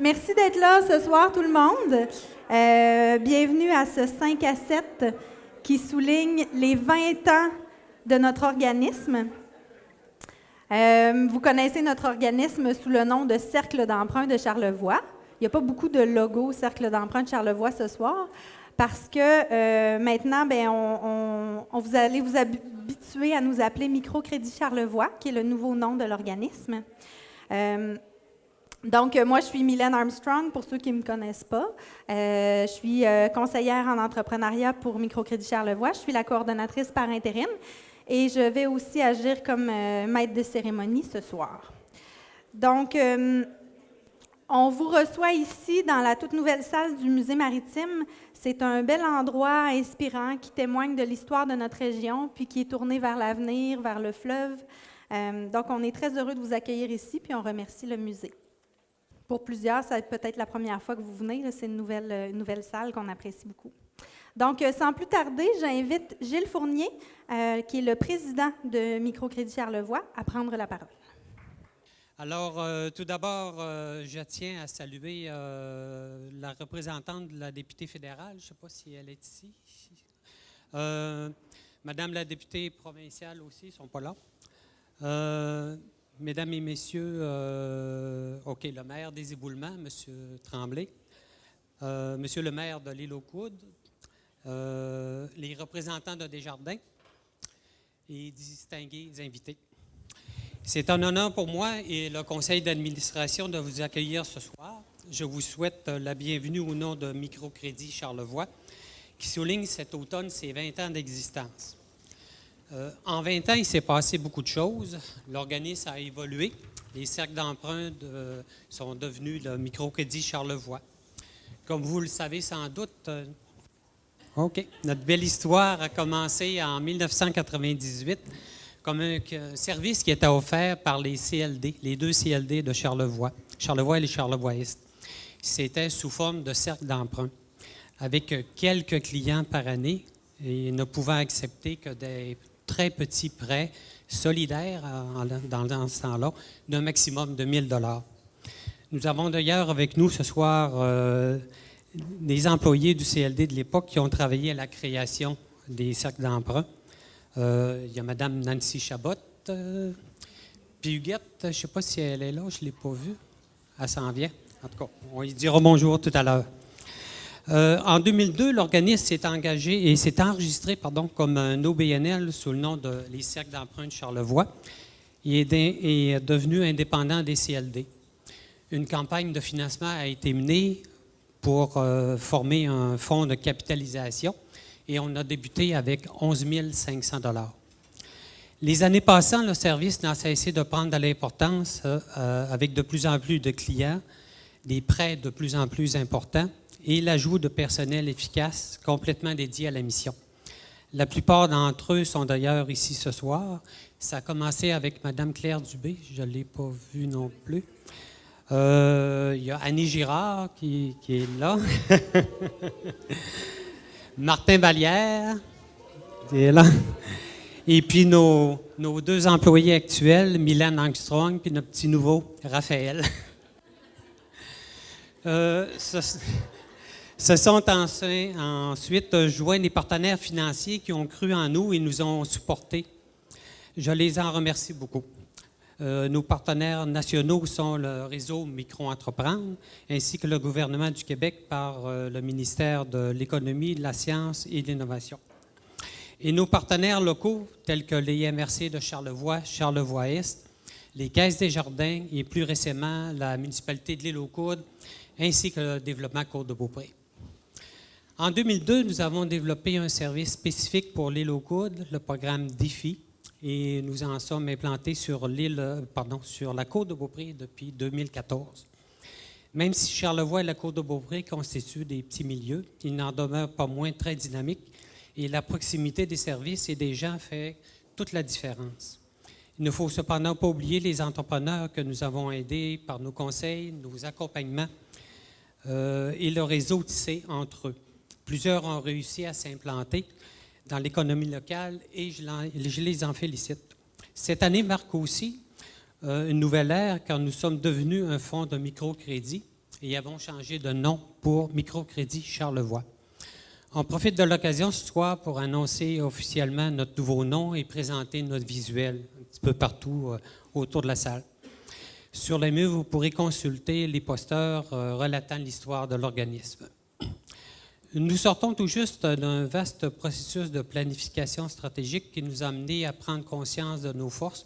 Merci d'être là ce soir, tout le monde. Bienvenue à ce 5 à 7 qui souligne les 20 ans de notre organisme. Vous connaissez notre organisme sous le nom de Cercle d'emprunt de Charlevoix. Il n'y a pas beaucoup de logos Cercle d'emprunt de Charlevoix ce soir parce que maintenant, vous allez vous habituer à nous appeler Microcrédit Charlevoix, qui est le nouveau nom de l'organisme. Donc, moi, je suis Mylène Armstrong, pour ceux qui ne me connaissent pas. Je suis conseillère en entrepreneuriat pour Microcrédit Charlevoix. Je suis la coordonnatrice par intérim et je vais aussi agir comme maître de cérémonie ce soir. Donc, on vous reçoit ici dans la toute nouvelle salle du Musée maritime. C'est un bel endroit inspirant qui témoigne de l'histoire de notre région, puis qui est tourné vers l'avenir, vers le fleuve. Donc, on est très heureux de vous accueillir ici, puis on remercie le musée. Pour plusieurs, c'est peut-être la première fois que vous venez. C'est une nouvelle salle qu'on apprécie beaucoup. Donc, sans plus tarder, j'invite Gilles Fournier, qui est le président de Microcrédit Charlevoix, à prendre la parole. Alors, tout d'abord, je tiens à saluer la représentante de la députée fédérale. Je ne sais pas si elle est ici. Madame la députée provinciale aussi, ils ne sont pas là. Mesdames et messieurs, le maire des Éboulements, M. Tremblay, Monsieur le maire de l'île aux Coudes, les représentants de Desjardins et distingués invités. C'est un honneur pour moi et le conseil d'administration de vous accueillir ce soir. Je vous souhaite la bienvenue au nom de Microcrédit Charlevoix, qui souligne cet automne ses 20 ans d'existence. En 20 ans, il s'est passé beaucoup de choses. L'organisme a évolué. Les cercles d'emprunt sont devenus le Microcrédit Charlevoix. Comme vous le savez sans doute, notre belle histoire a commencé en 1998 comme un service qui était offert par les CLD, les deux CLD de Charlevoix et les Charlevoix-Est. C'était sous forme de cercle d'emprunt, avec quelques clients par année et ne pouvant accepter que des très petits prêts solidaires dans ce temps-là, d'un maximum de 1 000 $. Nous avons d'ailleurs avec nous ce soir des employés du CLD de l'époque qui ont travaillé à la création des cercles d'emprunt. Il y a Mme Nancy Chabot, puis Huguette, je ne sais pas si elle est là, je ne l'ai pas vue. Elle s'en vient. En tout cas, on lui dira bonjour tout à l'heure. En 2002, l'organisme s'est engagé et s'est enregistré comme un OBNL sous le nom de les Cercles d'emprunt de Charlevoix et est devenu indépendant des CLD. Une campagne de financement a été menée pour former un fonds de capitalisation et on a débuté avec 11 500 $. Les années passant, le service n'a cessé de prendre de l'importance avec de plus en plus de clients, des prêts de plus en plus importants et l'ajout de personnel efficace complètement dédié à la mission. La plupart d'entre eux sont d'ailleurs ici ce soir. Ça a commencé avec Mme Claire Dubé, je ne l'ai pas vue non plus. Il y a Annie Girard qui est là. Martin Vallière, qui est là. Et puis nos deux employés actuels, Mylène Armstrong puis notre petit nouveau, Raphaël. Se sont ensuite joints des partenaires financiers qui ont cru en nous et nous ont supportés. Je les en remercie beaucoup. Nos partenaires nationaux sont le réseau Micro-Entreprendre ainsi que le gouvernement du Québec par le ministère de l'Économie, de la Science et de l'Innovation. Et nos partenaires locaux, tels que les MRC de Charlevoix, Charlevoix-Est, les Caisses Desjardins et plus récemment la municipalité de l'île aux Coudes, ainsi que le développement Côte-de-Beaupré. En 2002, nous avons développé un service spécifique pour l'île aux Coudes, le programme DEFI, et nous en sommes implantés sur la Côte-de-Beaupré depuis 2014. Même si Charlevoix et la Côte-de-Beaupré constituent des petits milieux, il n'en demeure pas moins très dynamique et la proximité des services et des gens fait toute la différence. Il ne faut cependant pas oublier les entrepreneurs que nous avons aidés par nos conseils, nos accompagnements et le réseau tissé entre eux. Plusieurs ont réussi à s'implanter dans l'économie locale et je les en félicite. Cette année marque aussi une nouvelle ère car nous sommes devenus un fonds de microcrédit et avons changé de nom pour Microcrédit Charlevoix. On profite de l'occasion ce soir pour annoncer officiellement notre nouveau nom et présenter notre visuel un petit peu partout autour de la salle. Sur les murs, vous pourrez consulter les posters relatant l'histoire de l'organisme. Nous sortons tout juste d'un vaste processus de planification stratégique qui nous a amené à prendre conscience de nos forces,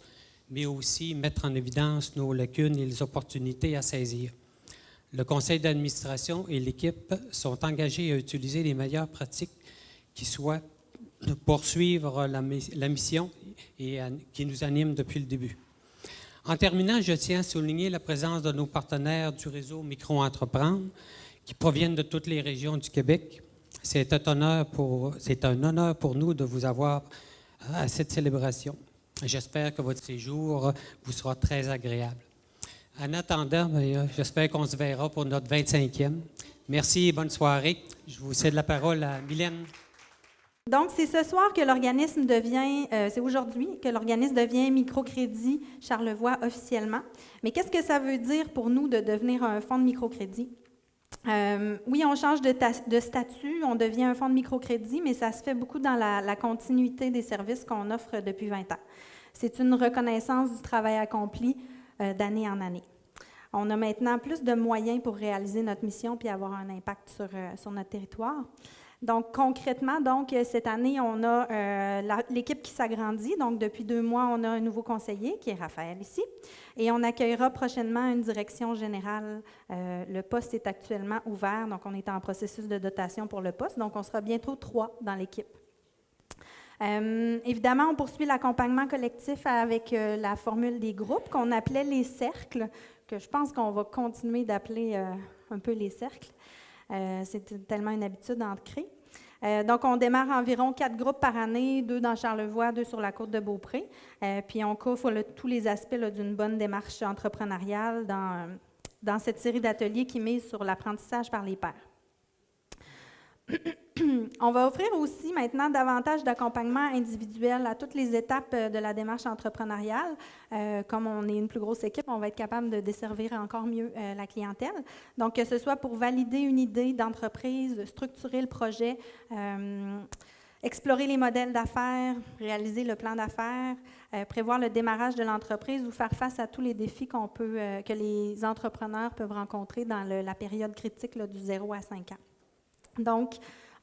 mais aussi mettre en évidence nos lacunes et les opportunités à saisir. Le conseil d'administration et l'équipe sont engagés à utiliser les meilleures pratiques qui soient pour poursuivre la mission et qui nous anime depuis le début. En terminant, je tiens à souligner la présence de nos partenaires du réseau Micro-Entreprendre qui proviennent de toutes les régions du Québec. C'est un honneur pour nous de vous avoir à cette célébration. J'espère que votre séjour vous sera très agréable. En attendant, j'espère qu'on se verra pour notre 25e. Merci et bonne soirée. Je vous cède la parole à Mylène. Donc, c'est ce soir que l'organisme devient, c'est aujourd'hui que l'organisme devient Microcrédit Charlevoix officiellement. Mais qu'est-ce que ça veut dire pour nous de devenir un fonds de microcrédit? Oui, on change de statut, on devient un fonds de microcrédit, mais ça se fait beaucoup dans la continuité des services qu'on offre depuis 20 ans. C'est une reconnaissance du travail accompli d'année en année. On a maintenant plus de moyens pour réaliser notre mission puis avoir un impact sur notre territoire. Donc, concrètement, cette année, on a l'équipe qui s'agrandit. Donc, depuis 2 mois, on a un nouveau conseiller, qui est Raphaël ici. Et on accueillera prochainement une direction générale. Le poste est actuellement ouvert, donc on est en processus de dotation pour le poste. Donc, on sera bientôt 3 dans l'équipe. Évidemment, on poursuit l'accompagnement collectif avec la formule des groupes qu'on appelait les cercles, que je pense qu'on va continuer d'appeler un peu les cercles. C'est tellement une habitude ancrée. Donc, on démarre environ 4 groupes par année, 2 dans Charlevoix, 2 sur la côte de Beaupré. Puis, on couvre tous les aspects d'une bonne démarche entrepreneuriale dans cette série d'ateliers qui mise sur l'apprentissage par les pairs. On va offrir aussi maintenant davantage d'accompagnement individuel à toutes les étapes de la démarche entrepreneuriale. Comme on est une plus grosse équipe, on va être capable de desservir encore mieux la clientèle. Donc, que ce soit pour valider une idée d'entreprise, structurer le projet, explorer les modèles d'affaires, réaliser le plan d'affaires, prévoir le démarrage de l'entreprise ou faire face à tous les défis que les entrepreneurs peuvent rencontrer dans la période critique du 0 à 5 ans. Donc,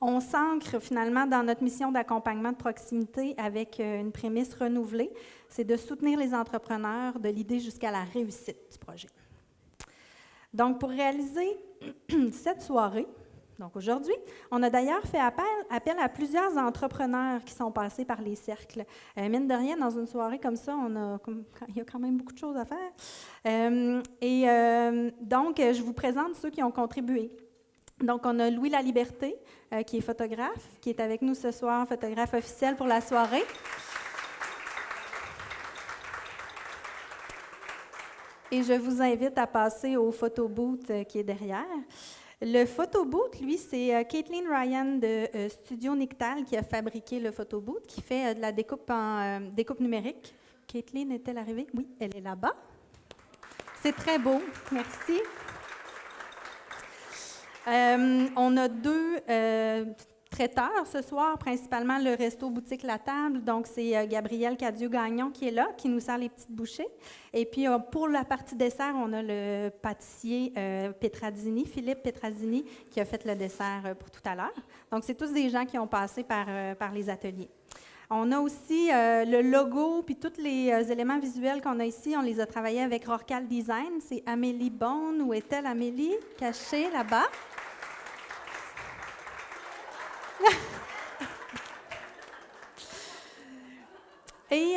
on s'ancre finalement dans notre mission d'accompagnement de proximité avec une prémisse renouvelée, c'est de soutenir les entrepreneurs de l'idée jusqu'à la réussite du projet. Donc, pour réaliser cette soirée, donc aujourd'hui, on a d'ailleurs fait appel à plusieurs entrepreneurs qui sont passés par les cercles. Mine de rien, dans une soirée comme ça, il y a quand même beaucoup de choses à faire. Donc, je vous présente ceux qui ont contribué. Donc, on a Louis Laliberté, qui est photographe, qui est avec nous ce soir, photographe officiel pour la soirée. Et je vous invite à passer au photobooth qui est derrière. Le photobooth, lui, c'est Kathleen Ryan de Studio Nictal qui a fabriqué le photobooth, qui fait de la découpe découpe numérique. Kathleen est-elle arrivée? Oui, elle est là-bas. C'est très beau. Merci. On a 2 traiteurs ce soir, principalement le resto boutique La Table. Donc, c'est Gabriel Cadieux-Gagnon qui est là, qui nous sert les petites bouchées. Et puis, pour la partie dessert, on a le pâtissier Philippe Petrazini, qui a fait le dessert pour tout à l'heure. Donc, c'est tous des gens qui ont passé par les ateliers. On a aussi le logo, puis tous les éléments visuels qu'on a ici, on les a travaillés avec Rorcal Design. C'est Amélie Bonne. Où est-elle, Amélie? Cachée là-bas. Et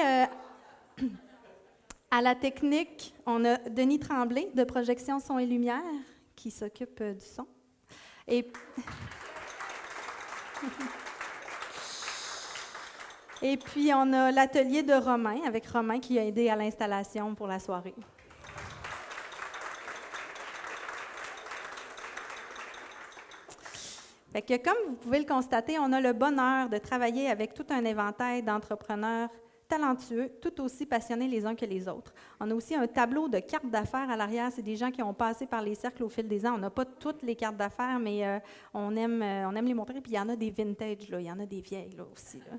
à la technique, on a Denis Tremblay de Projection Son et Lumière qui s'occupe du son. Et puis, on a l'atelier de Romain, avec Romain qui a aidé à l'installation pour la soirée. Fait que, comme vous pouvez le constater, on a le bonheur de travailler avec tout un éventail d'entrepreneurs talentueux, tout aussi passionnés les uns que les autres. On a aussi un tableau de cartes d'affaires à l'arrière. C'est des gens qui ont passé par les cercles au fil des ans. On n'a pas toutes les cartes d'affaires, mais on aime les montrer. Puis il y en a des vintage, là. Il y en a des vieilles là, aussi. Là.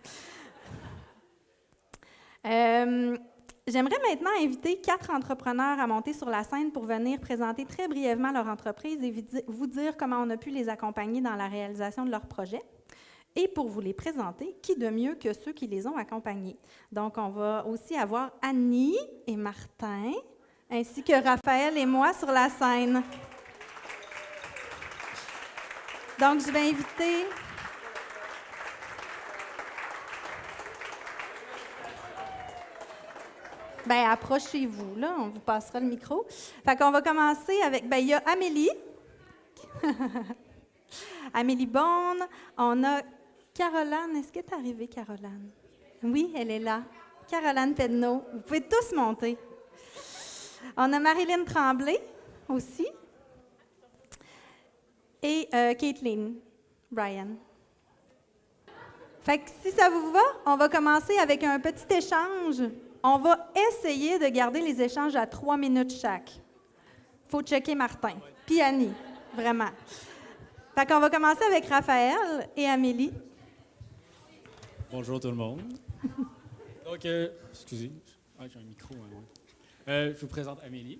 J'aimerais maintenant inviter 4 entrepreneurs à monter sur la scène pour venir présenter très brièvement leur entreprise et vous dire comment on a pu les accompagner dans la réalisation de leurs projets. Et pour vous les présenter, qui de mieux que ceux qui les ont accompagnés? Donc, on va aussi avoir Annie et Martin, ainsi que Raphaël et moi sur la scène. Donc, je vais inviter... Bien, approchez-vous, là, on vous passera le micro. Fait qu'on va commencer avec, bien, il y a Amélie. Amélie Bonne. On a Caroline. Est-ce que tu es arrivée, Caroline? Oui, elle est là. Caroline Pedneau. Vous pouvez tous monter. On a Marilyn Tremblay aussi. Et Caitlin Bryan. Fait que si ça vous va, on va commencer avec un petit échange. On va essayer de garder les échanges à 3 minutes chaque. Il faut checker Martin. Puis Annie, vraiment. Fait qu'on va commencer avec Raphaël et Amélie. Bonjour tout le monde. Donc, excusez, j'ai un micro. Je vous présente Amélie.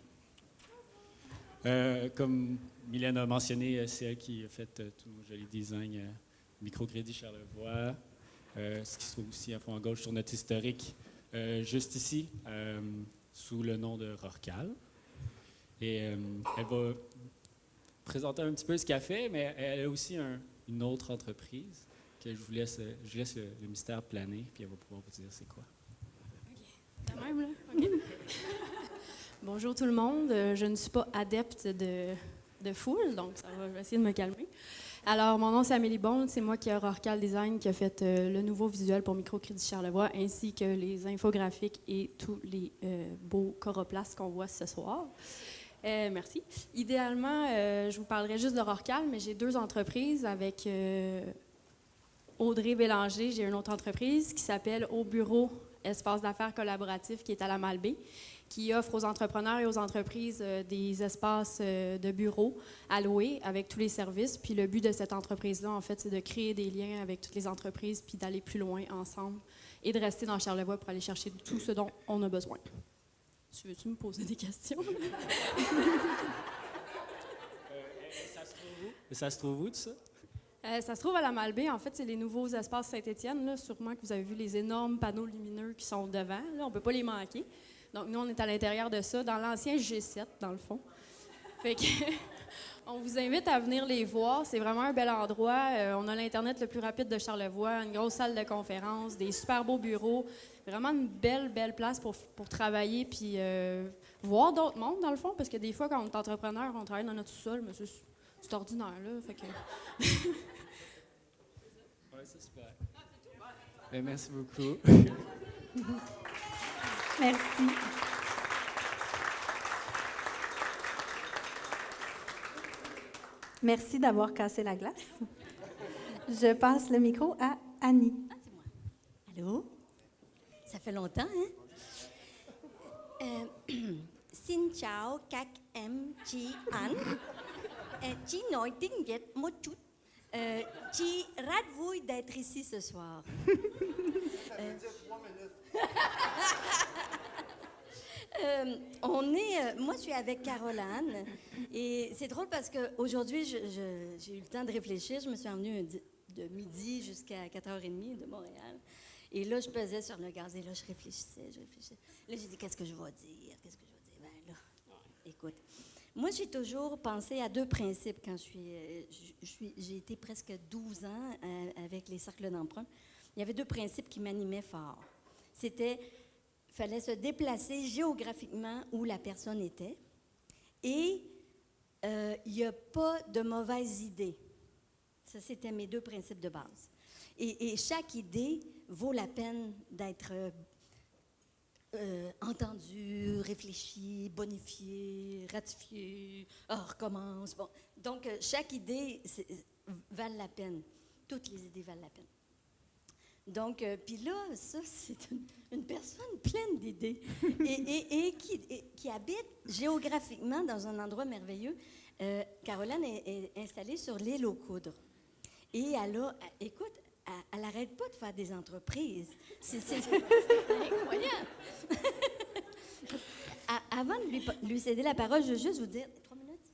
Comme Mylène a mentionné, c'est elle qui a fait tous nos jolis designs Microcrédit Charlevoix, ce qui se trouve aussi à fond à gauche sur notre historique, juste ici, sous le nom de Rorcal. Et elle va présenter un petit peu ce qu'elle fait, mais elle a aussi une autre entreprise que je laisse le mystère planer, puis elle va pouvoir vous dire c'est quoi. OK. Quand même, là? OK. Bonjour tout le monde. Je ne suis pas adepte de foule, donc je vais essayer de me calmer. Alors, mon nom, c'est Amélie Bonde. C'est moi qui ai Rorcal Design qui a fait le nouveau visuel pour Microcrédit Charlevoix, ainsi que les infographiques et tous les beaux choroplastes qu'on voit ce soir. Merci. Idéalement, je vous parlerai juste de Rorcal, mais j'ai 2 entreprises avec Audrey Bélanger. J'ai une autre entreprise qui s'appelle Au Bureau Espace d'affaires collaboratif qui est à la Malbaie, qui offre aux entrepreneurs et aux entreprises des espaces de bureaux à louer avec tous les services. Puis le but de cette entreprise-là, en fait, c'est de créer des liens avec toutes les entreprises puis d'aller plus loin ensemble et de rester dans Charlevoix pour aller chercher tout ce dont on a besoin. Tu veux-tu me poser des questions? Ça se trouve où, tout ça? Ça se trouve à la Malbaie. En fait, c'est les nouveaux espaces Saint-Étienne. Là, sûrement que vous avez vu les énormes panneaux lumineux qui sont devant. Là, on ne peut pas les manquer. Donc, nous, on est à l'intérieur de ça, dans l'ancien G7, dans le fond. Fait que, on vous invite à venir les voir. C'est vraiment un bel endroit. On a l'Internet le plus rapide de Charlevoix, une grosse salle de conférence, des super beaux bureaux. Vraiment une belle place pour travailler puis voir d'autres mondes, dans le fond. Parce que des fois, quand on est entrepreneur, on travaille dans notre sous-sol, mais c'est ordinaire, là. Fait que... Oui, c'est super. Bien, merci beaucoup. Merci. Merci d'avoir cassé la glace. Je passe le micro à Annie. Ah, c'est moi. Allô? Ça fait longtemps, hein? Xin chào các em chị Anne. Chị nói tiếng Việt một chút. Chị rất vui d'être ici ce soir. Moi, je suis avec Caroline. Et c'est drôle parce qu'aujourd'hui, j'ai eu le temps de réfléchir. Je me suis emmenée de midi jusqu'à 4h30 de Montréal. Et là, je pesais sur le gaz. Et là, je réfléchissais. Là, j'ai dit, qu'est-ce que je vais dire? Ben là, écoute. Moi, j'ai toujours pensé à 2 principes quand j'ai été presque 12 ans avec les cercles d'emprunt. Il y avait 2 principes qui m'animaient fort. C'était fallait se déplacer géographiquement où la personne était et il n'y a pas de mauvaise idée. Ça, c'était mes 2 principes de base. Et chaque idée vaut la peine d'être entendue, réfléchie, bonifiée, ratifiée, recommence. Bon. Donc, chaque idée valent la peine. Toutes les idées valent la peine. Donc, puis là, ça, c'est une personne pleine d'idées et qui habite géographiquement dans un endroit merveilleux. Caroline est installée sur l'île aux Coudres. Et écoute, elle n'arrête pas de faire des entreprises. C'est incroyable. Avant de lui céder la parole, je veux juste vous dire... 3 minutes?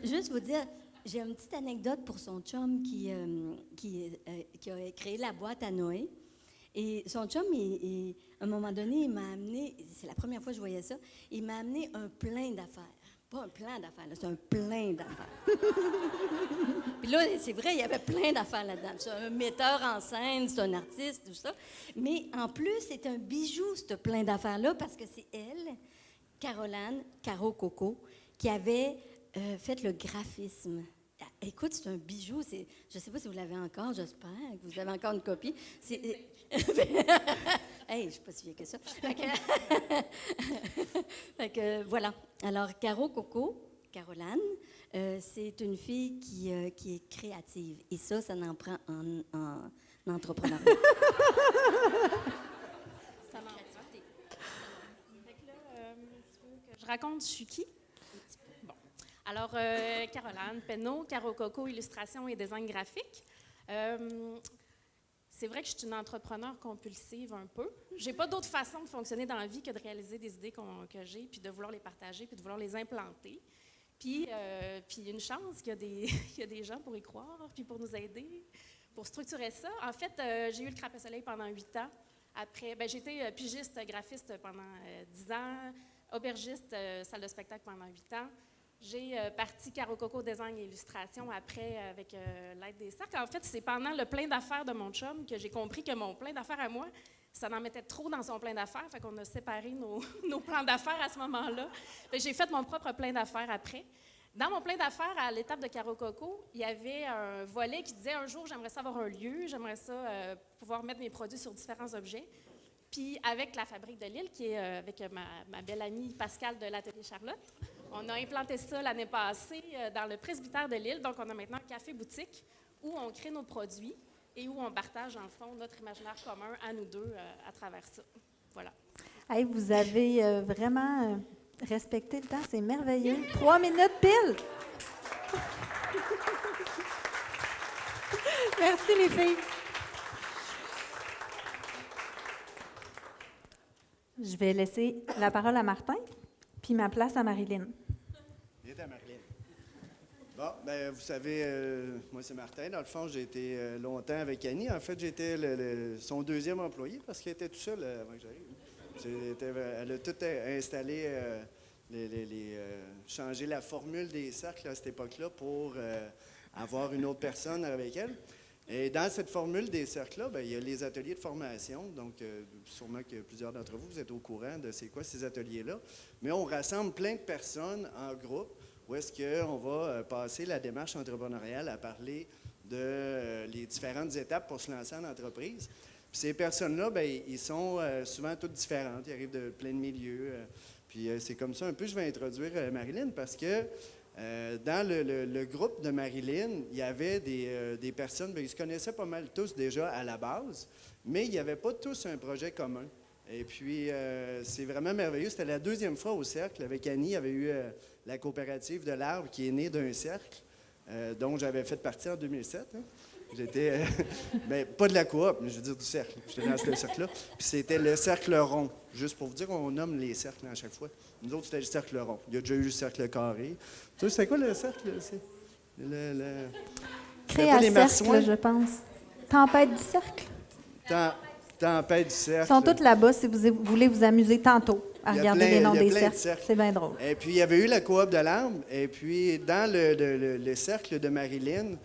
Juste vous dire, j'ai une petite anecdote pour son chum qui a créé la boîte à Noé. Et son chum, à un moment donné, il m'a amené... C'est la première fois que je voyais ça. Il m'a amené un plein d'affaires. Pas un plan d'affaires, là, c'est un plein d'affaires. Puis là, c'est vrai, il y avait plein d'affaires là-dedans. C'est un metteur en scène, c'est un artiste, tout ça. Mais en plus, c'est un bijou, ce plein d'affaires-là, parce que c'est elle, Caroline, Caro Coco, qui avait fait le graphisme. Écoute, c'est un bijou. Je ne sais pas si vous l'avez encore, j'espère que vous avez encore une copie. Hey, je ne suis pas si vieille que ça. Fait que, voilà. Alors, Caro Coco, Caroline, c'est une fille qui est créative. Et ça n'en prend en entrepreneuriat. Ça m'en prend. Fait que là, tu veux que je raconte je suis qui? Bon. Alors, Caroline Penneau, Caro Coco, illustration et design graphique. C'est vrai que je suis une entrepreneur compulsive un peu. J'ai pas d'autre façon de fonctionner dans la vie que de réaliser des idées que j'ai, puis de vouloir les partager, puis de vouloir les implanter. Puis une chance qu'il y a des gens pour y croire, puis pour nous aider, pour structurer ça. En fait, j'ai eu le Crêpe Soleil pendant 8 ans. Après, j'ai été pigiste, graphiste pendant 10 ans, aubergiste, salle de spectacle pendant 8 ans. J'ai parti Caro Coco Design et Illustration après avec l'aide des cercles. En fait, c'est pendant le plein d'affaires de mon chum que j'ai compris que mon plein d'affaires à moi, ça en mettait trop dans son plein d'affaires. Fait qu'on a séparé nos plans d'affaires à ce moment-là. J'ai fait mon propre plein d'affaires après. Dans mon plein d'affaires, à l'étape de Caro Coco, il y avait un volet qui disait « Un jour, j'aimerais ça avoir un lieu, j'aimerais ça pouvoir mettre mes produits sur différents objets. » Puis avec la Fabrique de Lille, qui est avec ma belle amie Pascale de l'Atelier Charlotte, on a implanté ça l'année passée dans le presbytère de Lille. Donc, on a maintenant un café-boutique où on crée nos produits et où on partage, en fond, notre imaginaire commun à nous deux à travers ça. Voilà. Hey, vous avez vraiment respecté le temps. C'est merveilleux. 3 minutes pile. Merci, les filles. Je vais laisser la parole à Martin, puis ma place à Marilyn. Viens à Marilyn. Bon, bien, vous savez, moi, c'est Martin. Dans le fond, j'ai été longtemps avec Annie. En fait, j'étais son deuxième employé parce qu'elle était toute seule avant que j'arrive. Elle a tout installé, changé la formule des cercles à cette époque-là pour avoir une autre personne avec elle. Et dans cette formule des cercles-là, bien, il y a les ateliers de formation. Donc, sûrement que plusieurs d'entre vous êtes au courant de c'est quoi ces ateliers-là. Mais on rassemble plein de personnes en groupe où est-ce qu'on va passer la démarche entrepreneuriale à parler de les différentes étapes pour se lancer en entreprise. Puis ces personnes-là, bien, ils sont souvent toutes différentes. Ils arrivent de plein de milieux. Puis c'est comme ça un peu, je vais introduire Marilyn parce que dans le groupe de Marilyn, il y avait des personnes, bien, ils se connaissaient pas mal tous déjà à la base, mais il n'y avait pas tous un projet commun. Et puis, c'est vraiment merveilleux. C'était la deuxième fois au cercle. Avec Annie, il y avait eu la coopérative de l'Arbre qui est née d'un cercle, dont j'avais fait partie en 2007. Hein. J'étais, bien, pas de la coop, mais je veux dire du cercle. J'étais dans ce cercle-là. Puis c'était le cercle rond. Juste pour vous dire, on nomme les cercles à chaque fois. Nous autres, c'était le cercle rond. Il y a déjà eu le cercle carré. Tu sais, c'est quoi le cercle? C'est Créa-cercle, je pense. Tempête du cercle. Tempête du cercle. Ils sont toutes là-bas si vous voulez vous amuser tantôt à regarder les noms des cercles. C'est bien drôle. Et puis, il y avait eu la coop de l'Arbre. Et puis, dans le cercle de Marilyn,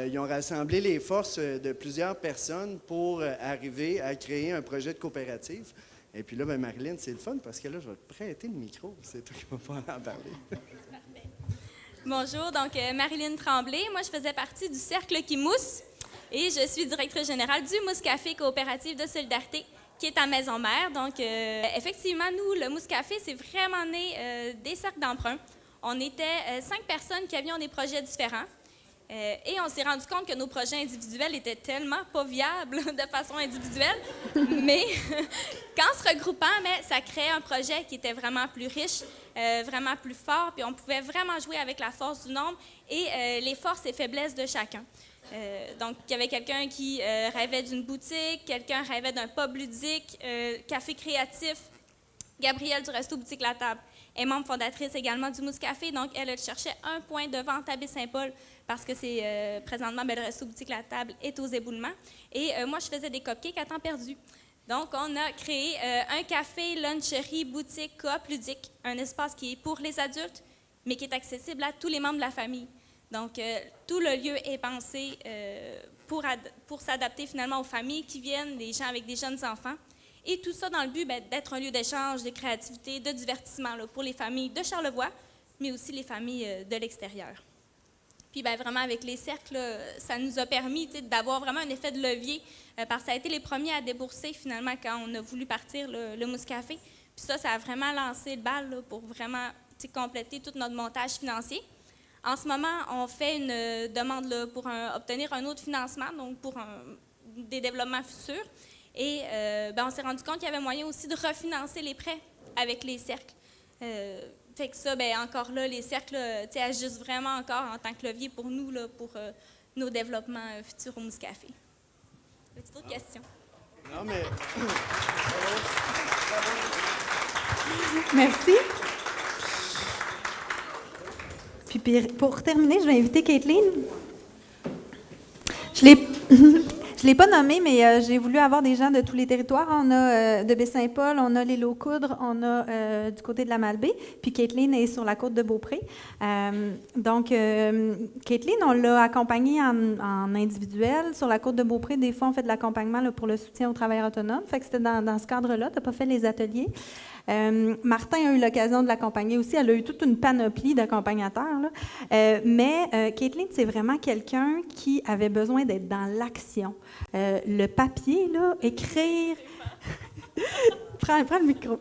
ils ont rassemblé les forces de plusieurs personnes pour arriver à créer un projet de coopérative. Et puis là, bien, Marilyn, c'est le fun parce que là, je vais te prêter le micro. C'est toi qui vas pouvoir en parler. Bonjour, donc Marilyn Tremblay. Moi, je faisais partie du Cercle qui mousse et je suis directrice générale du Mousse Café Coopérative de Solidarité qui est à Maison-Mère. Donc, effectivement, nous, le Mousse Café, c'est vraiment né des cercles d'emprunt. On était 5 personnes qui avions des projets différents. Et on s'est rendu compte que nos projets individuels étaient tellement pas viables de façon individuelle, mais qu'en se regroupant, ça créait un projet qui était vraiment plus riche, vraiment plus fort, puis on pouvait vraiment jouer avec la force du nombre et les forces et faiblesses de chacun. Donc, il y avait quelqu'un qui rêvait d'une boutique, quelqu'un rêvait d'un pub ludique, café créatif. Gabrielle du Resto Boutique La Table est membre fondatrice également du Mousse Café, donc elle cherchait un point de vente à Baie-Saint-Paul parce que c'est présentement le Resto Boutique La Table est aux éboulements. Et moi, je faisais des cupcakes à temps perdu. Donc, on a créé un café, luncherie, boutique, coop ludique, un espace qui est pour les adultes, mais qui est accessible à tous les membres de la famille. Donc, tout le lieu est pensé pour s'adapter finalement aux familles qui viennent, des gens avec des jeunes enfants. Et tout ça dans le but d'être un lieu d'échange, de créativité, de divertissement là, pour les familles de Charlevoix, mais aussi les familles de l'extérieur. Puis vraiment, avec les cercles, là, ça nous a permis d'avoir vraiment un effet de levier, parce que ça a été les premiers à débourser finalement quand on a voulu partir le Mousse Café. Puis ça a vraiment lancé le bal là, pour vraiment compléter tout notre montage financier. En ce moment, on fait une demande là, pour obtenir un autre financement, donc pour des développements futurs. Et on s'est rendu compte qu'il y avait moyen aussi de refinancer les prêts avec les cercles. Fait que ça, encore là, les cercles agissent vraiment encore en tant que levier pour nous, là, pour nos développements futurs au Mousse Café. As-tu d'autres questions? Non, mais... Merci. Puis pour terminer, je vais inviter Kathleen. Je l'ai pas nommé, mais j'ai voulu avoir des gens de tous les territoires. On a de Baie-Saint-Paul, on a les Lots-Coudres, on a du côté de la Malbaie, puis Kathleen est sur la côte de Beaupré. Donc, Kathleen, on l'a accompagnée en individuel. Sur la côte de Beaupré, des fois, on fait de l'accompagnement là, pour le soutien aux travailleurs autonomes. Fait que c'était dans ce cadre-là. Tu n'as pas fait les ateliers. Martin a eu l'occasion de l'accompagner aussi. Elle a eu toute une panoplie d'accompagnateurs. Mais Kathleen, c'est vraiment quelqu'un qui avait besoin d'être dans l'action. Le papier, là, écrire... prends le micro.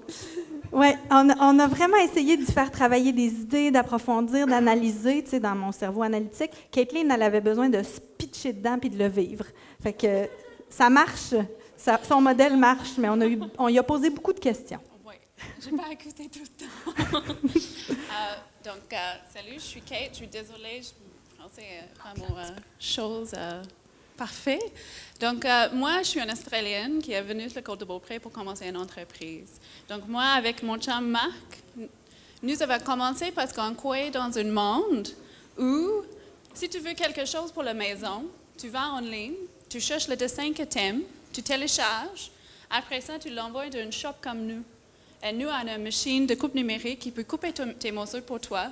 Oui, on a vraiment essayé de faire travailler des idées, d'approfondir, d'analyser, tu sais, dans mon cerveau analytique. Kathleen, elle avait besoin de se pitcher dedans puis de le vivre. Fait que ça marche. Son modèle marche, mais on y a posé beaucoup de questions. Je n'ai pas écouté tout le temps. Salut, je suis Kate. Je suis désolée, je pensais pas mon chose parfait. Donc, moi, je suis une Australienne qui est venue sur la côte de Beaupré pour commencer une entreprise. Donc, moi, avec mon chum Marc, nous avons commencé parce qu'on croyait dans un monde où, si tu veux quelque chose pour la maison, tu vas en ligne, tu cherches le dessin que tu aimes, tu télécharges, après ça, tu l'envoies dans une shop comme nous. Et nous, on a une machine de coupe numérique qui peut couper tes morceaux pour toi.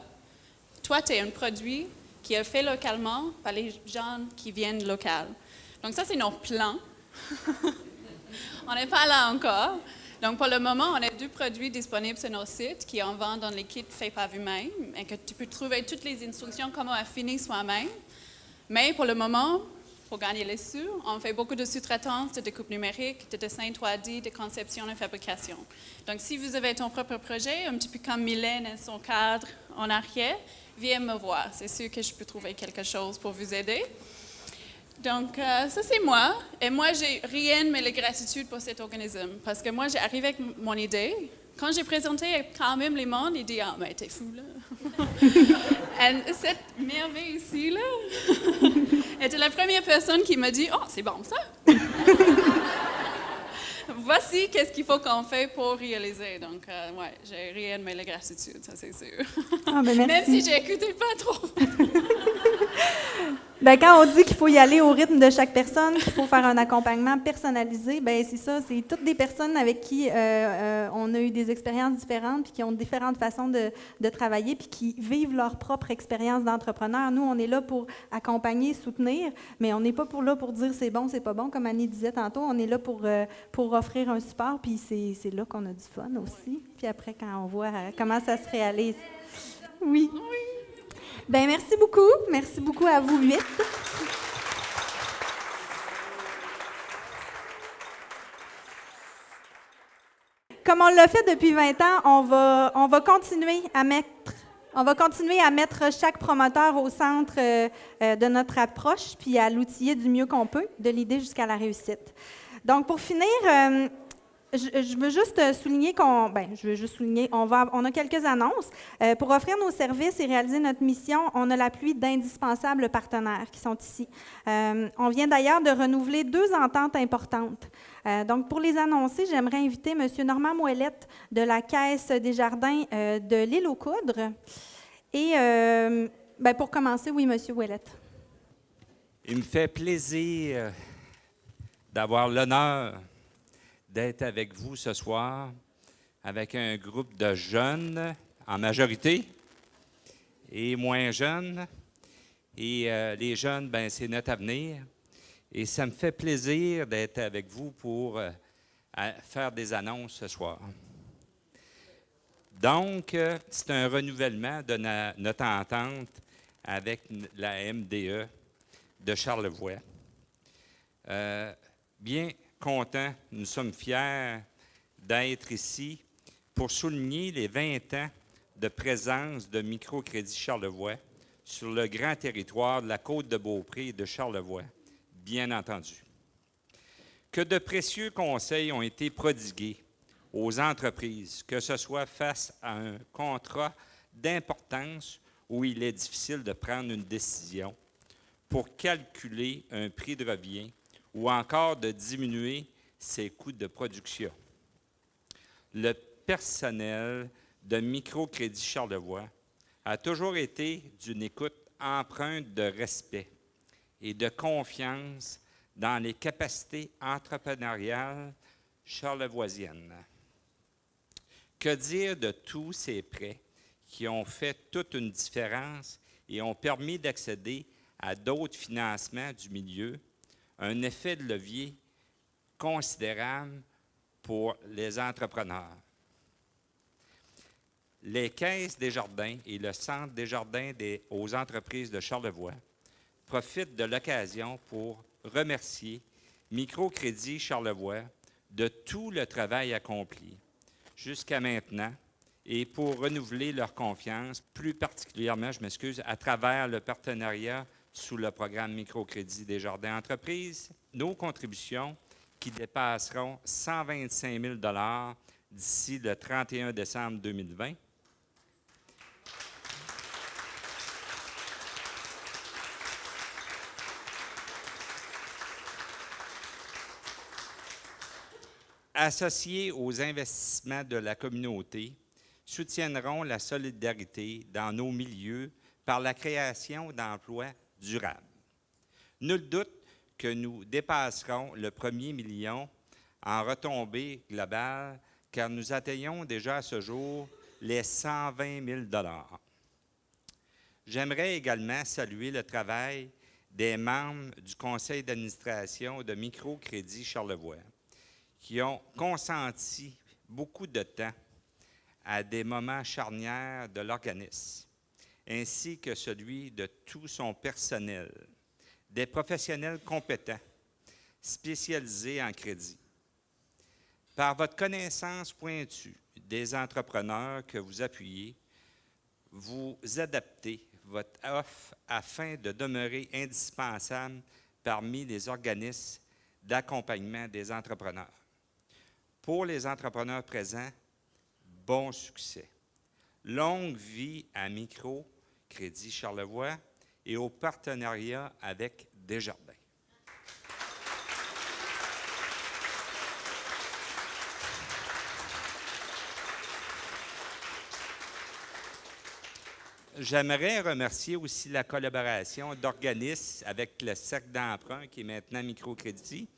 Toi, tu es un produit qui est fait localement par les gens qui viennent local. Donc ça, c'est notre plan. On n'est pas là encore. Donc pour le moment, on a 2 produits disponibles sur nos sites qui en vendent dans les kits faits par vous-même et que tu peux trouver toutes les instructions comment affiner soi-même. Mais pour le moment, pour gagner les sous, on fait beaucoup de sous-traitance, de découpe numérique, de dessin 3D, de conception et fabrication. Donc, si vous avez ton propre projet, un petit peu comme Mylène et son cadre en arrière, viens me voir. C'est sûr que je peux trouver quelque chose pour vous aider. Donc, ça, c'est moi. Et moi, j'ai rien mais la gratitude pour cet organisme. Parce que moi, j'ai arrivé avec mon idée. Quand j'ai présenté quand même les mondes, ils disent « Ah, mais t'es fou, là! » Et cette merveille ici, là, était la première personne qui m'a dit « Oh, c'est bon, ça! » Voici qu'est-ce qu'il faut qu'on fait pour réaliser. Donc, ouais, j'ai rien mais la gratitude, ça, c'est sûr. Ah, ben merci. Même si j'écoutais pas trop. Quand on dit qu'il faut y aller au rythme de chaque personne, qu'il faut faire un accompagnement personnalisé, c'est ça, c'est toutes des personnes avec qui on a eu des expériences différentes, puis qui ont différentes façons de travailler, puis qui vivent leur propre expérience d'entrepreneur. Nous, on est là pour accompagner, soutenir, mais on n'est pas là pour dire c'est bon, c'est pas bon, comme Annie disait tantôt. On est là pour offrir un support, puis c'est là qu'on a du fun aussi. Puis après, quand on voit comment ça se réalise. Oui. Bien, merci beaucoup. Merci beaucoup à vous 8. Comme on l'a fait depuis 20 ans, on va continuer à mettre On va continuer à mettre chaque promoteur au centre de notre approche, puis à l'outiller du mieux qu'on peut, de l'idée jusqu'à la réussite. Donc, pour finir, je veux juste souligner on a quelques annonces. Pour offrir nos services et réaliser notre mission, on a l'appui d'indispensables partenaires qui sont ici. On vient d'ailleurs de renouveler 2 ententes importantes. Donc, pour les annoncer, j'aimerais inviter M. Normand Moellette de la Caisse des Jardins de l'Île aux Coudres. Et pour commencer, oui, M. Ouellette. Il me fait plaisir d'avoir l'honneur d'être avec vous ce soir, avec un groupe de jeunes, en majorité, et moins jeunes. Et les jeunes, c'est notre avenir. Et ça me fait plaisir d'être avec vous pour faire des annonces ce soir. Donc, c'est un renouvellement de notre entente avec la MDE de Charlevoix. Bien content, nous sommes fiers d'être ici pour souligner les 20 ans de présence de Microcrédit Charlevoix sur le grand territoire de la Côte-de-Beaupré et de Charlevoix, bien entendu. Que de précieux conseils ont été prodigués aux entreprises, que ce soit face à un contrat d'importance où il est difficile de prendre une décision pour calculer un prix de revient ou encore de diminuer ses coûts de production. Le personnel de Microcrédit Charlevoix a toujours été d'une écoute empreinte de respect et de confiance dans les capacités entrepreneuriales charlevoisiennes. Que dire de tous ces prêts qui ont fait toute une différence et ont permis d'accéder à d'autres financements du milieu, un effet de levier considérable pour les entrepreneurs. Les caisses des jardins et le centre des jardins aux entreprises de Charlevoix profitent de l'occasion pour remercier Microcrédit Charlevoix de tout le travail accompli jusqu'à maintenant et pour renouveler leur confiance, plus particulièrement, à travers le partenariat sous le programme Microcrédit des Jardins Entreprises, nos contributions qui dépasseront 125 000 $ d'ici le 31 décembre 2020. Associés aux investissements de la communauté, soutiendront la solidarité dans nos milieux par la création d'emplois durables. Nul doute que nous dépasserons le 1er million en retombées globales, car nous atteignons déjà à ce jour les 120 000 $. J'aimerais également saluer le travail des membres du conseil d'administration de Microcrédit Charlevoix, qui ont consenti beaucoup de temps à des moments charnières de l'organisme, ainsi que celui de tout son personnel, des professionnels compétents, spécialisés en crédit. Par votre connaissance pointue des entrepreneurs que vous appuyez, vous adaptez votre offre afin de demeurer indispensable parmi les organismes d'accompagnement des entrepreneurs. Pour les entrepreneurs présents, bon succès. Longue vie à Microcrédit Charlevoix et au partenariat avec Desjardins. J'aimerais remercier aussi la collaboration d'organismes avec le Cercle d'emprunt, qui est maintenant Microcrédit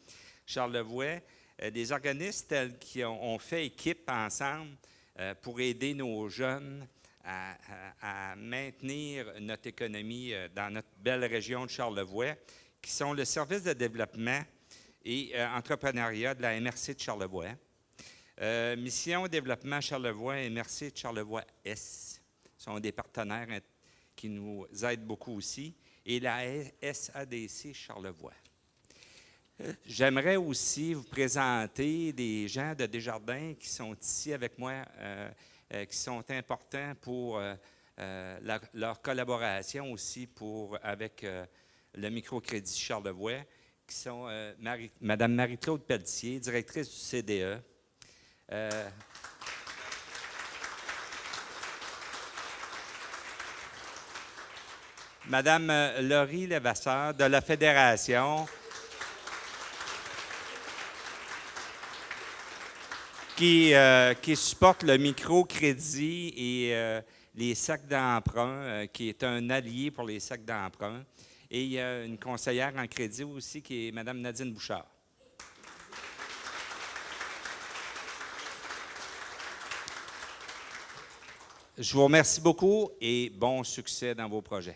Charlevoix, des organismes tels qui ont fait équipe ensemble pour aider nos jeunes à maintenir notre économie dans notre belle région de Charlevoix, qui sont le service de développement et entrepreneuriat de la MRC de Charlevoix, Mission Développement Charlevoix et MRC de Charlevoix-Est sont des partenaires qui nous aident beaucoup aussi, et la SADC Charlevoix. J'aimerais aussi vous présenter des gens de Desjardins qui sont ici avec moi, qui sont importants pour leur collaboration aussi avec le microcrédit Charlevoix, qui sont Mme Marie-Claude Pelletier, directrice du CDE. Mme Laurie Levasseur de la Fédération, qui supporte le microcrédit et les sacs d'emprunt, qui est un allié pour les sacs d'emprunt. Et il y a une conseillère en crédit aussi, qui est Mme Nadine Bouchard. Je vous remercie beaucoup et bon succès dans vos projets.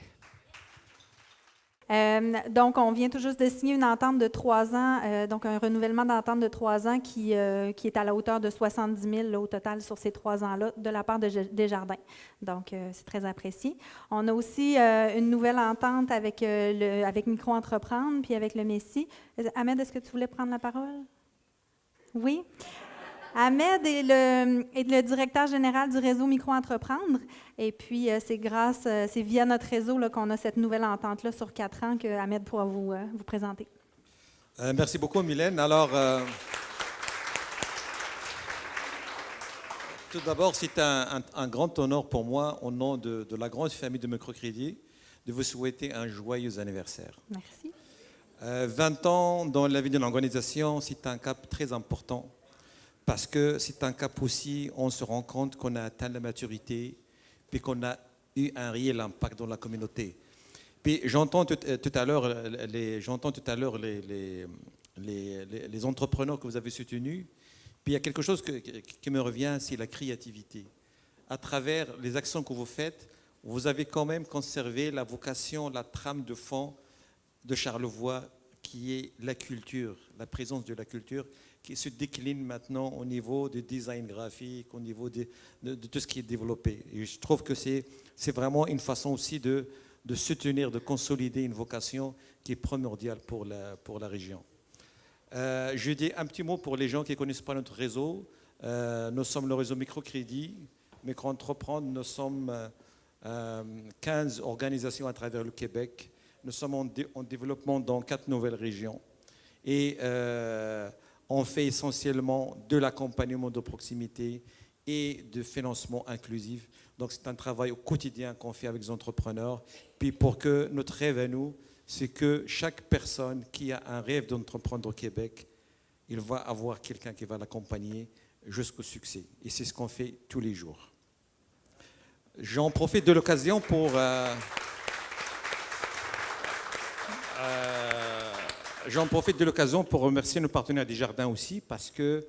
Donc, on vient tout juste de signer une entente de 3 ans, donc un renouvellement d'entente de 3 ans qui est à la hauteur de 70 000 là, au total sur ces 3 ans-là de la part de Desjardins. Donc, c'est très apprécié. On a aussi une nouvelle entente avec Micro-Entreprendre puis avec le Messie. Ahmed, est-ce que tu voulais prendre la parole? Oui. Ahmed est le directeur général du réseau Micro-Entreprendre. Et puis, c'est via notre réseau là, qu'on a cette nouvelle entente-là sur 4 ans que Ahmed pourra vous présenter. Merci beaucoup, Mylène. Alors, tout d'abord, c'est un grand honneur pour moi, au nom de la grande famille de Microcrédit, de vous souhaiter un joyeux anniversaire. Merci. 20 ans dans la vie d'une organisation, c'est un cap très important. Parce que c'est un cap aussi, on se rend compte qu'on a atteint la maturité, puis qu'on a eu un réel impact dans la communauté. Puis j'entends tout à l'heure les entrepreneurs que vous avez soutenus. Puis il y a quelque chose qui me revient, c'est la créativité. À travers les actions que vous faites, vous avez quand même conservé la vocation, la trame de fond de Charlevoix, qui est la culture, la présence de la culture, qui se décline maintenant au niveau du design graphique, au niveau de tout ce qui est développé. Et je trouve que c'est vraiment une façon aussi de soutenir, de consolider une vocation qui est primordiale pour la région. Je dis un petit mot pour les gens qui ne connaissent pas notre réseau. Nous sommes le réseau Microcrédit. Micro-Entreprendre, nous sommes 15 organisations à travers le Québec. Nous sommes en développement dans 4 nouvelles régions. Et on fait essentiellement de l'accompagnement de proximité et de financement inclusif. Donc, c'est un travail au quotidien qu'on fait avec les entrepreneurs. Puis, pour que notre rêve à nous, c'est que chaque personne qui a un rêve d'entreprendre au Québec, il va avoir quelqu'un qui va l'accompagner jusqu'au succès. Et c'est ce qu'on fait tous les jours. J'en profite de l'occasion pour... J'en profite de l'occasion pour remercier nos partenaires Desjardins aussi, parce que,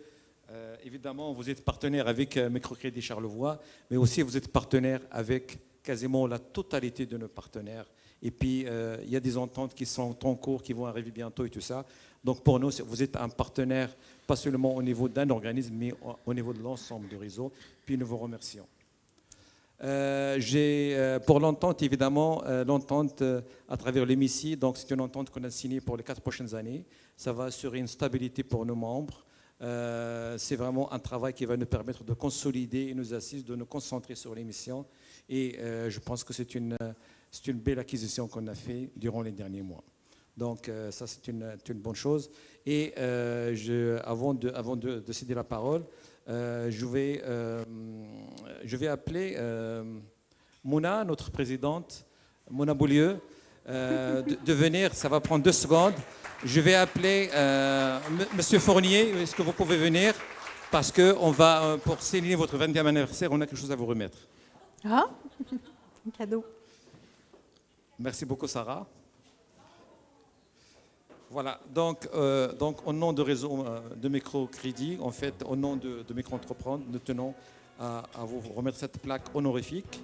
évidemment, vous êtes partenaire avec Microcrédit Charlevoix, mais aussi vous êtes partenaire avec quasiment la totalité de nos partenaires. Et puis, il y a des ententes qui sont en cours, qui vont arriver bientôt et tout ça. Donc, pour nous, vous êtes un partenaire, pas seulement au niveau d'un organisme, mais au niveau de l'ensemble du réseau. Puis, nous vous remercions. Pour l'entente, évidemment, l'entente à travers l'EMICI, donc c'est une entente qu'on a signée pour les 4 prochaines années. Ça va assurer une stabilité pour nos membres. C'est vraiment un travail qui va nous permettre de consolider et nous assister, de nous concentrer sur les missions. Et je pense que c'est une belle acquisition qu'on a fait durant les derniers mois. Donc ça, c'est une bonne chose. Et avant de céder la parole, je vais appeler Mouna, notre présidente, Mouna Boulieu, de venir. Ça va prendre 2 secondes. Je vais appeler Monsieur Fournier. Est-ce que vous pouvez venir? Parce que pour célébrer votre 20e anniversaire, on a quelque chose à vous remettre. Ah, un cadeau. Merci beaucoup, Sarah. Voilà, donc au nom de réseau de Microcrédit, en fait, au nom de Micro-Entreprendre, nous tenons à vous remettre cette plaque honorifique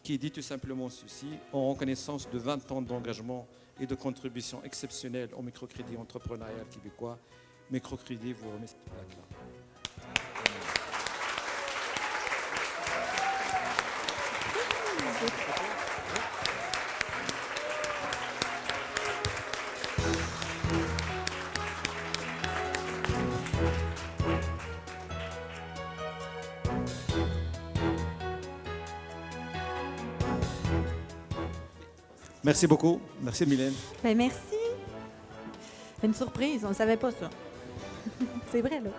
qui dit tout simplement ceci: en reconnaissance de 20 ans d'engagement et de contribution exceptionnelle au microcrédit entrepreneurial québécois, Microcrédit vous remet cette plaque-là. Merci beaucoup. Merci, Mylène. Bien, merci. Une surprise, on ne savait pas ça. C'est vrai, là.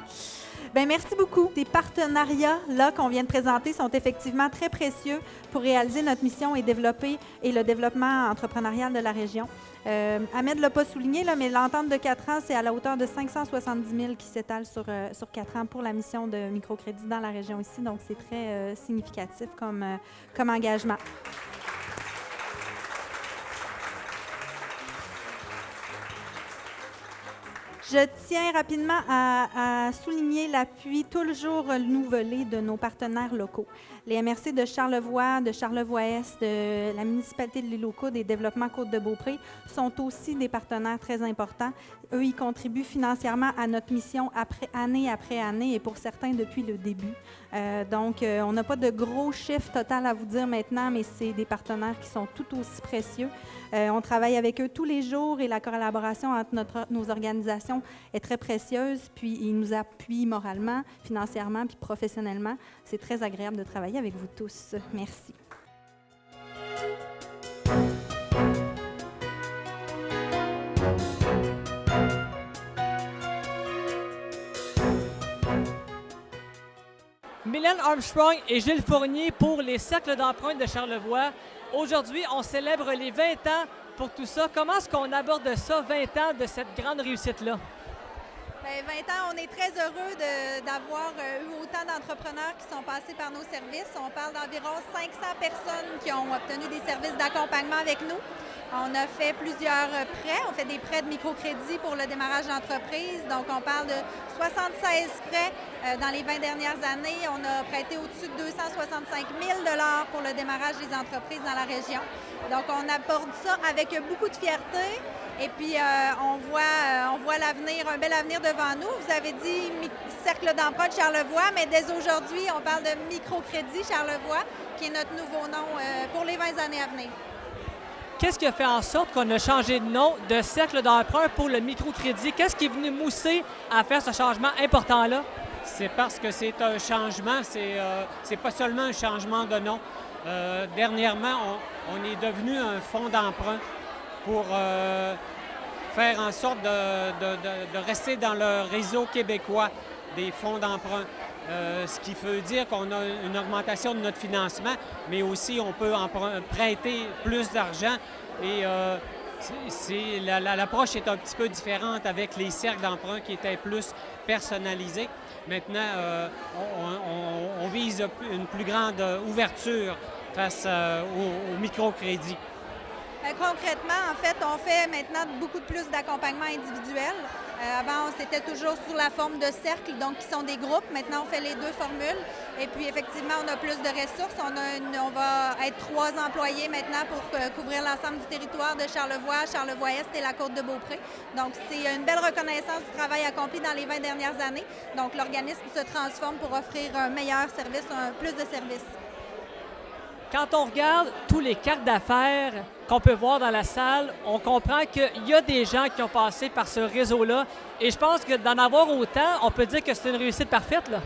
Bien, merci beaucoup. Ces partenariats-là qu'on vient de présenter sont effectivement très précieux pour réaliser notre mission et le développement entrepreneurial de la région. Ahmed ne l'a pas souligné, là, mais l'entente de 4 ans, c'est à la hauteur de 570 000 qui s'étale sur 4 ans pour la mission de microcrédit dans la région ici. Donc, c'est très significatif comme engagement. Je tiens rapidement à souligner l'appui toujours renouvelé de nos partenaires locaux. Les MRC de Charlevoix, de Charlevoix-Est, de la municipalité de l'île aux Coudres et Développement Côte-de-Beaupré sont aussi des partenaires très importants. Eux, ils contribuent financièrement à notre mission année après année et pour certains depuis le début. Donc, on n'a pas de gros chiffres total à vous dire maintenant, mais c'est des partenaires qui sont tout aussi précieux. On travaille avec eux tous les jours et la collaboration entre nos organisations est très précieuse. Puis, ils nous appuient moralement, financièrement puis professionnellement. C'est très agréable de travailler avec vous tous. Merci. Mylène Armstrong et Gilles Fournier pour les Cercles d'emprunt de Charlevoix. Aujourd'hui, on célèbre les 20 ans pour tout ça. Comment est-ce qu'on aborde ça, 20 ans de cette grande réussite-là? Bien, 20 ans, on est très heureux d'avoir eu autant d'entrepreneurs qui sont passés par nos services. On parle d'environ 500 personnes qui ont obtenu des services d'accompagnement avec nous. On a fait plusieurs prêts. On fait des prêts de microcrédit pour le démarrage d'entreprise. Donc, on parle de 76 prêts dans les 20 dernières années. On a prêté au-dessus de 265 000 $ pour le démarrage des entreprises dans la région. Donc, on aborde ça avec beaucoup de fierté. Et puis, on voit l'avenir, un bel avenir devant nous. Vous avez dit Cercle d'emprunt de Charlevoix, mais dès aujourd'hui, on parle de Microcrédit Charlevoix, qui est notre nouveau nom pour les 20 années à venir. Qu'est-ce qui a fait en sorte qu'on a changé de nom de Cercle d'emprunt pour le microcrédit? Qu'est-ce qui est venu mousser à faire ce changement important-là? C'est parce que c'est un changement, c'est pas seulement un changement de nom. Dernièrement, on est devenu un fonds d'emprunt pour faire en sorte de rester dans le réseau québécois des fonds d'emprunt. Ce qui veut dire qu'on a une augmentation de notre financement, mais aussi on peut prêter plus d'argent. Et l'approche est un petit peu différente avec les cercles d'emprunt qui étaient plus personnalisés. Maintenant, on vise une plus grande ouverture face au microcrédit. Concrètement, en fait, on fait maintenant beaucoup plus d'accompagnement individuel. Avant, c'était toujours sous la forme de cercles, donc qui sont des groupes. Maintenant, on fait les deux formules. Et puis, effectivement, on a plus de ressources. On va être 3 employés maintenant pour couvrir l'ensemble du territoire de Charlevoix, Charlevoix-Est et la Côte-de-Beaupré. Donc, c'est une belle reconnaissance du travail accompli dans les 20 dernières années. Donc, l'organisme se transforme pour offrir un meilleur service, plus de services. Quand on regarde tous les cartes d'affaires qu'on peut voir dans la salle, on comprend qu'il y a des gens qui ont passé par ce réseau-là. Et je pense que d'en avoir autant, on peut dire que c'est une réussite parfaite, là.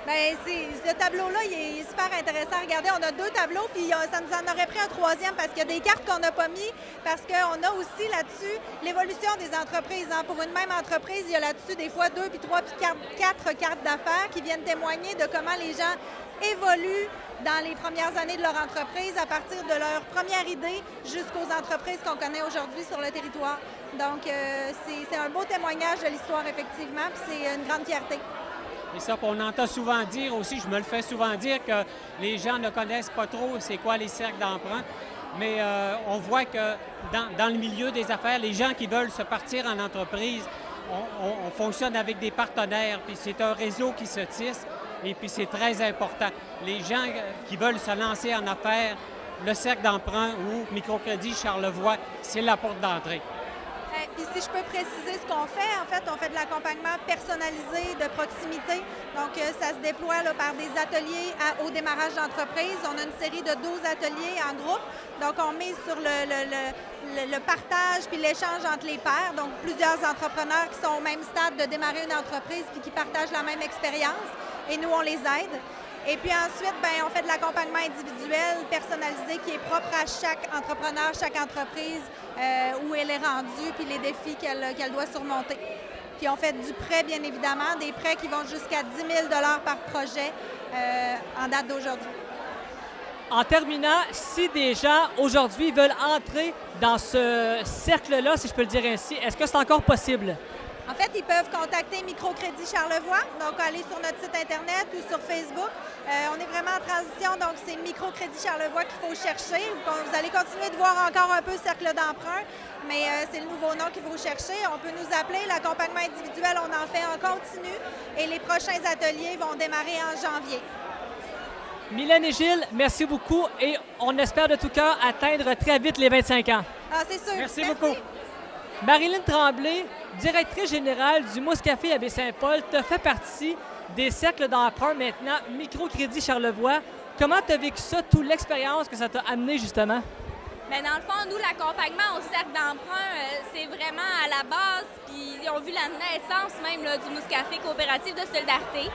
Bien, ce tableau-là, il est super intéressant à regarder. On a 2 tableaux, puis ça nous en aurait pris un 3e parce qu'il y a des cartes qu'on n'a pas mis, parce qu'on a aussi là-dessus l'évolution des entreprises. Hein. Pour une même entreprise, il y a là-dessus des fois 2, puis 3, puis 4 cartes d'affaires qui viennent témoigner de comment les gens évoluent dans les premières années de leur entreprise, à partir de leur première idée jusqu'aux entreprises qu'on connaît aujourd'hui sur le territoire. Donc, c'est un beau témoignage de l'histoire, effectivement, puis c'est une grande fierté. Et ça, on entend souvent dire aussi, je me le fais souvent dire, que les gens ne connaissent pas trop c'est quoi les cercles d'emprunt. Mais on voit que dans le milieu des affaires, les gens qui veulent se partir en entreprise, on fonctionne avec des partenaires, puis c'est un réseau qui se tisse. Et puis, c'est très important. Les gens qui veulent se lancer en affaires, le cercle d'emprunt ou Microcrédit Charlevoix, c'est la porte d'entrée. Puis si je peux préciser ce qu'on fait, en fait, on fait de l'accompagnement personnalisé de proximité. Donc, ça se déploie là, par des ateliers au démarrage d'entreprise. On a une série de 12 ateliers en groupe. Donc, on mise sur le partage puis l'échange entre les pairs. Donc, plusieurs entrepreneurs qui sont au même stade de démarrer une entreprise puis qui partagent la même expérience. Et nous, on les aide. Et puis ensuite, on fait de l'accompagnement individuel, personnalisé, qui est propre à chaque entrepreneur, chaque entreprise, où elle est rendue, puis les défis qu'elle doit surmonter. Puis on fait du prêt, bien évidemment, des prêts qui vont jusqu'à 10 000 $ par projet en date d'aujourd'hui. En terminant, si des gens aujourd'hui veulent entrer dans ce cercle-là, si je peux le dire ainsi, est-ce que c'est encore possible? En fait, ils peuvent contacter Microcrédit Charlevoix, donc aller sur notre site Internet ou sur Facebook. On est vraiment en transition, donc c'est Microcrédit Charlevoix qu'il faut chercher. Vous allez continuer de voir encore un peu Cercle d'emprunt, mais c'est le nouveau nom qu'il faut chercher. On peut nous appeler. L'accompagnement individuel, on en fait en continu et les prochains ateliers vont démarrer en janvier. Mylène et Gilles, merci beaucoup et on espère de tout cœur atteindre très vite les 25 ans. Ah, c'est sûr. Merci beaucoup. Marilyn Tremblay, directrice générale du Mouscafé à Baie-Saint-Paul, tu fait partie des cercles d'emprunt maintenant, Microcrédit Charlevoix. Comment tu as vécu ça, toute l'expérience que ça t'a amené justement? Bien, dans le fond, nous, l'accompagnement au cercle d'emprunt, c'est vraiment à la base, puis ils ont vu la naissance même là, du Mouscafé coopératif de solidarité.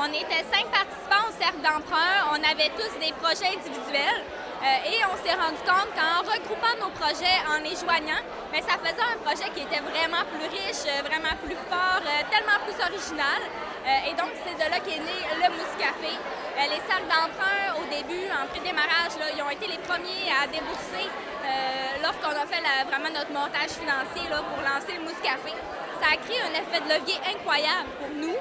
On était 5 participants au cercle d'emprunt, on avait tous des projets individuels. Et on s'est rendu compte qu'en regroupant nos projets, en les joignant, bien, ça faisait un projet qui était vraiment plus riche, vraiment plus fort, tellement plus original. Et donc, c'est de là qu'est né le Mouscafé. Les cercles d'emprunt, au début, en pré-démarrage, là, ils ont été les premiers à débourser lorsqu'on a fait vraiment notre montage financier là, pour lancer le Mouscafé. Ça a créé un effet de levier incroyable pour nous,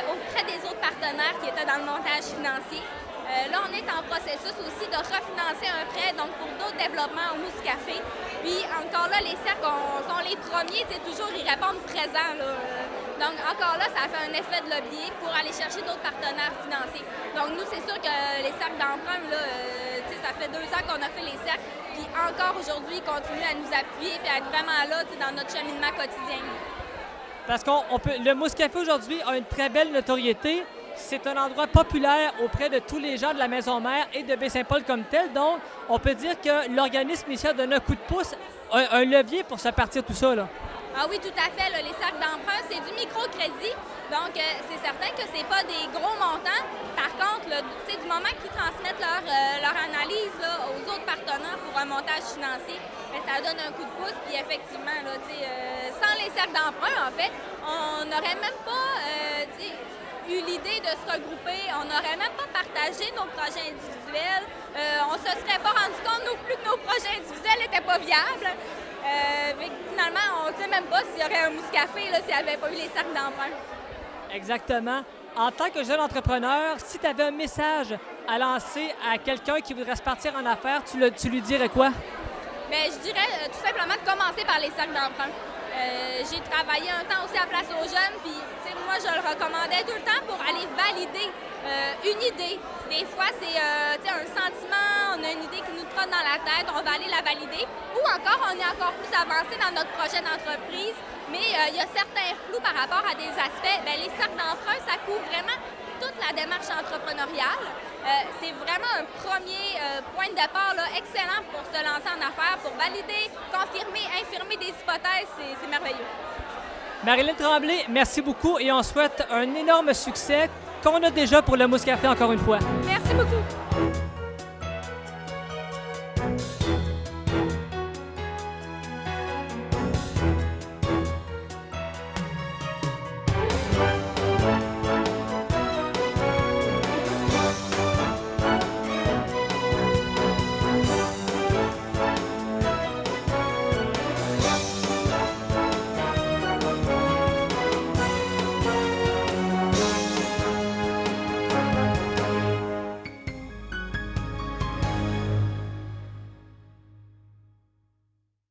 auprès des autres partenaires qui étaient dans le montage financier. Là, on est en processus aussi de refinancer un prêt donc pour d'autres développements au Mouscafé. Puis encore là, les cercles sont les premiers, toujours ils répondent présents. Là. Donc encore là, ça fait un effet de levier pour aller chercher d'autres partenaires financiers. Donc nous, c'est sûr que les cercles d'emprunt, là, ça fait 2 ans qu'on a fait les cercles. Puis encore aujourd'hui, ils continuent à nous appuyer et à être vraiment là dans notre cheminement quotidien. Parce le Mouscafé aujourd'hui a une très belle notoriété. C'est un endroit populaire auprès de tous les gens de la Maison Mère et de Baie-Saint-Paul comme tel. Donc, on peut dire que l'organisme ici a donné un coup de pouce, un levier pour se partir tout ça. Là. Ah oui, tout à fait. Là, les cercles d'emprunt, c'est du microcrédit. Donc, c'est certain que ce n'est pas des gros montants. Par contre, là, du moment qu'ils transmettent leur analyse là, aux autres partenaires pour un montage financier, bien, ça donne un coup de pouce. Puis effectivement, là, sans les cercles d'emprunt, en fait, on n'aurait même pas eu l'idée de se regrouper. On n'aurait même pas partagé nos projets individuels. On ne se serait pas rendu compte non plus que nos projets individuels n'étaient pas viables. Finalement, on ne sait même pas s'il y aurait un Mouscafé s'il n'y avait pas eu les cercles d'emprunt. Exactement. En tant que jeune entrepreneur, si tu avais un message à lancer à quelqu'un qui voudrait se partir en affaires, tu lui dirais quoi? Bien, je dirais tout simplement de commencer par les cercles d'emprunt. J'ai travaillé un temps aussi à Place aux Jeunes, puis moi, je le recommandais tout le temps pour aller valider une idée. Des fois, c'est un sentiment, on a une idée qui nous trotte dans la tête, on va aller la valider. Ou encore, on est encore plus avancé dans notre projet d'entreprise, mais il y a certains flous par rapport à des aspects. Bien, les cercles d'emprunt, ça couvre vraiment toute la démarche entrepreneuriale. C'est vraiment un premier point de départ là, excellent pour se lancer en affaires, pour valider, confirmer, infirmer des hypothèses. C'est merveilleux. Marilyn Tremblay, merci beaucoup et on souhaite un énorme succès qu'on a déjà pour le Mouscafé encore une fois. Merci beaucoup.